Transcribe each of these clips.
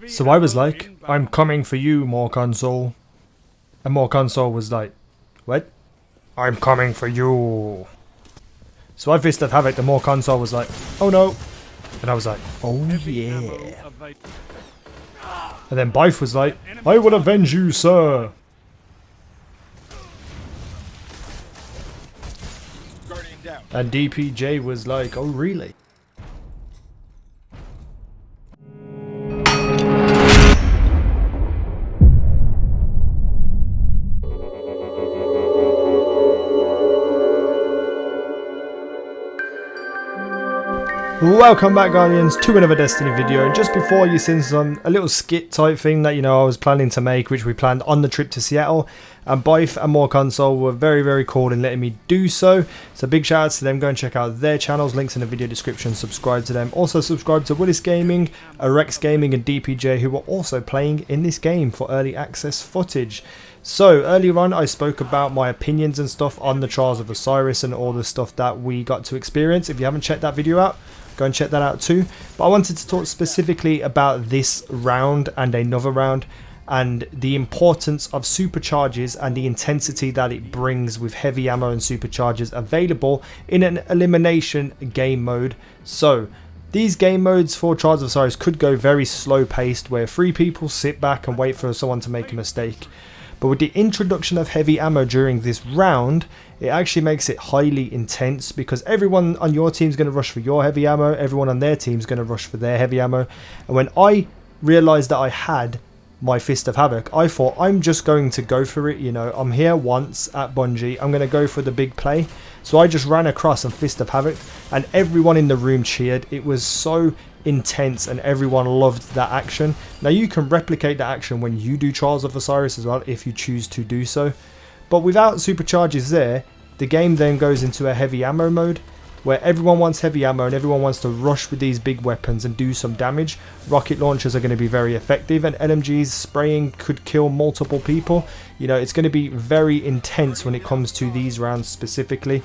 So I was like, I'm coming for you, MoreConsole. And MoreConsole was like, what? I'm coming for you. So I FISTED Havoc, the MoreConsole was like, oh no. And I was like, oh yeah. And then Bife was like, I will avenge you, sir. And DPJ was like, oh really? Welcome back, Guardians, to another Destiny video. And just before, you seen a little skit type thing that I was planning to make, which we planned on the trip to Seattle, and Bife and MoreConsole were very cool in letting me do so. So big shout outs to them. Go and check out their channels, links in the video description. Subscribe to them. Also subscribe to Willis Gaming, Rex Gaming and DPJ, who were also playing in this game for early access footage. So earlier on I spoke about my opinions and stuff on the Trials of Osiris and all the stuff that we got to experience. If you haven't checked that video out, go and check that out too. But I wanted to talk specifically about this round and another round, and the importance of supercharges and the intensity that it brings with heavy ammo and supercharges available in an elimination game mode. So these game modes for Trials of Osiris could go very slow paced, where 3 people sit back and wait for someone to make a mistake. But with the introduction of heavy ammo during this round, it actually makes it highly intense, because everyone on your team is going to rush for your heavy ammo, everyone on their team is going to rush for their heavy ammo. And when I realised that I had my Fist of Havoc, I thought, I'm just going to go for it. I'm here once at Bungie, I'm going to go for the big play. So I just ran across and Fist of Havoc, and everyone in the room cheered. It was so intense and everyone loved that action. Now you can replicate that action when you do Trials of Osiris as well, if you choose to do so. But without supercharges there, the game then goes into a heavy ammo mode, where everyone wants heavy ammo and everyone wants to rush with these big weapons and do some damage. Rocket launchers are going to be very effective, and LMGs spraying could kill multiple people. It's going to be very intense when it comes to these rounds specifically.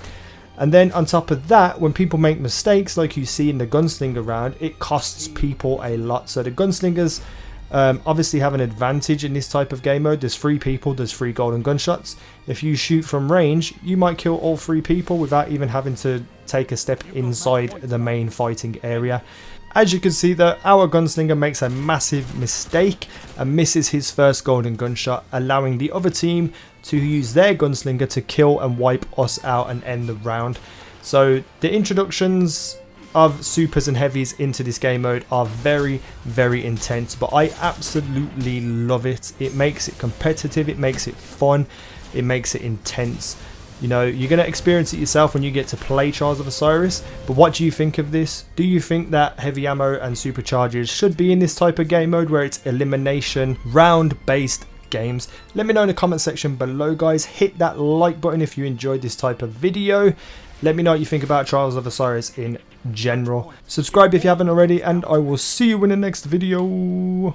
And then on top of that, when people make mistakes like you see in the gunslinger round, it costs people a lot. So the gunslingers obviously have an advantage in this type of game mode. There's 3 people, there's 3 golden gunshots. If you shoot from range, you might kill all 3 people without even having to take a step inside the main fighting area. As you can see though, our gunslinger makes a massive mistake and misses his first golden gunshot, allowing the other team to use their gunslinger to kill and wipe us out and end the round. So the introductions of supers and heavies into this game mode are very intense, but I absolutely love it. It makes it competitive, it makes it fun, it makes it intense. You're going to experience it yourself when you get to play Trials of Osiris, but what do you think of this? Do you think that heavy ammo and supercharges should be in this type of game mode where it's elimination round based games? Let me know in the comment section below, guys. Hit that like button if you enjoyed this type of video. Let me know what you think about Trials of Osiris in general. Subscribe if you haven't already, and I will see you in the next video.